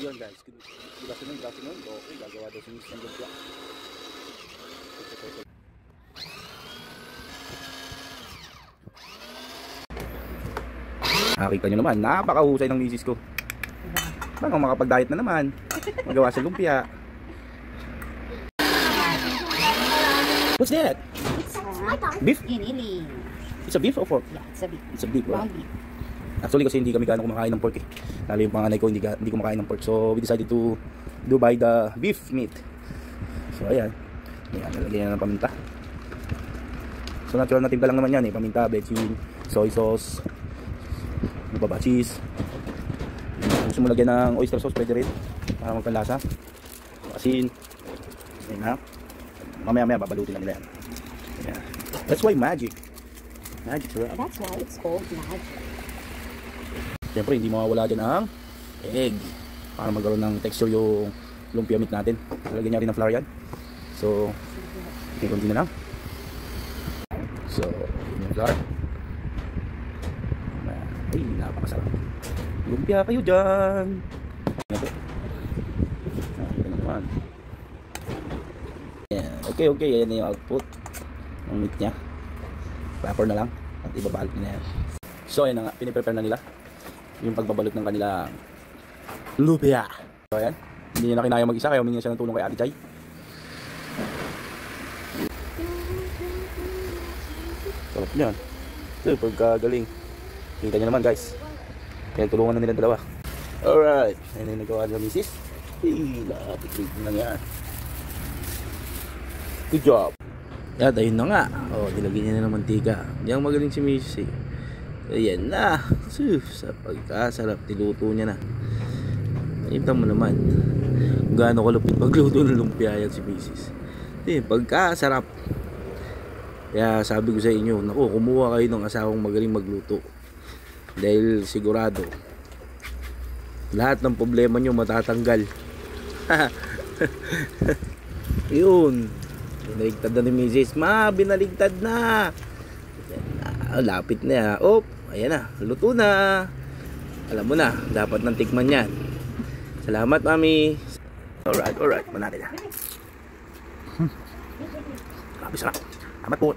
Yun guys, good afternoon. Okay, gagawa daw si Miss ng lumpia. Nakita nyo naman, napakahusay ng misis ko. Baka makapag-diet na naman. Magawa sa lumpia. What's that? It's Beef? giniling. It's a beef or pork? Yeah, it's a beef. It's a beef. Ground beef. Actually kasi hindi kami gaano kumakain ng pork eh. Lalo yung panganay ko hindi kumakain ng pork. So we decided to buy the beef meat. So ayan. Ayan, nalagyan na ng paminta. So natural na timpla lang naman yan eh. Paminta, bechin, soy sauce, ano ba, cheese. Gusto mo lagyan ng oyster sauce, pwede rin para magpanlasa. Asin. Ayan na. Mamaya babalutin na nila yan. Ayan. That's why magic. Magic, right? That's why it's called magic. Siyempre hindi mawawala dyan ang egg para magkaroon ng texture yung lumpia meat natin. Lagyan niya rin ng flour yan. So konti na lang. So yung flour. Ay, napakasarap. Lumpia kayo dyan. Okay, ayan na yung output ng meat nya. Wrapper na lang at ibabalot na yan. So ayan na nga, piniprepare na nila yung pagbabalot ng kanilang lumpia. So ayan, hindi niya na kinaya mag-isa kaya humingi siya ng tulong kay Ate Chay. Sarap niyan. Super kagaling. Kita niyo naman guys, kaya tulungan na nila dalawa. Alright, ayan yung nagawa nila misis. Tikrig na yan. Good job. At ayun na nga. Dilagyan niya na ng mantika. Diyan magaling si misis eh. Ayan na. Sa pagkasarap, niluto niya na. Nakita mo naman gaano kalupit magluto ng lumpia yan si misis. Pagkasarap. Kaya sabi ko sa inyo, naku, kumuha kayo ng asawang magaling magluto. Dahil sigurado lahat ng problema nyo matatanggal. Yun. Binaligtad na ni misis. Binaligtad na. Lapit na. Ayan na, luto na. Alam mo na, dapat nang tikman yan. Salamat, mami. Alright, manali na. Grabe sarap. Salamat po.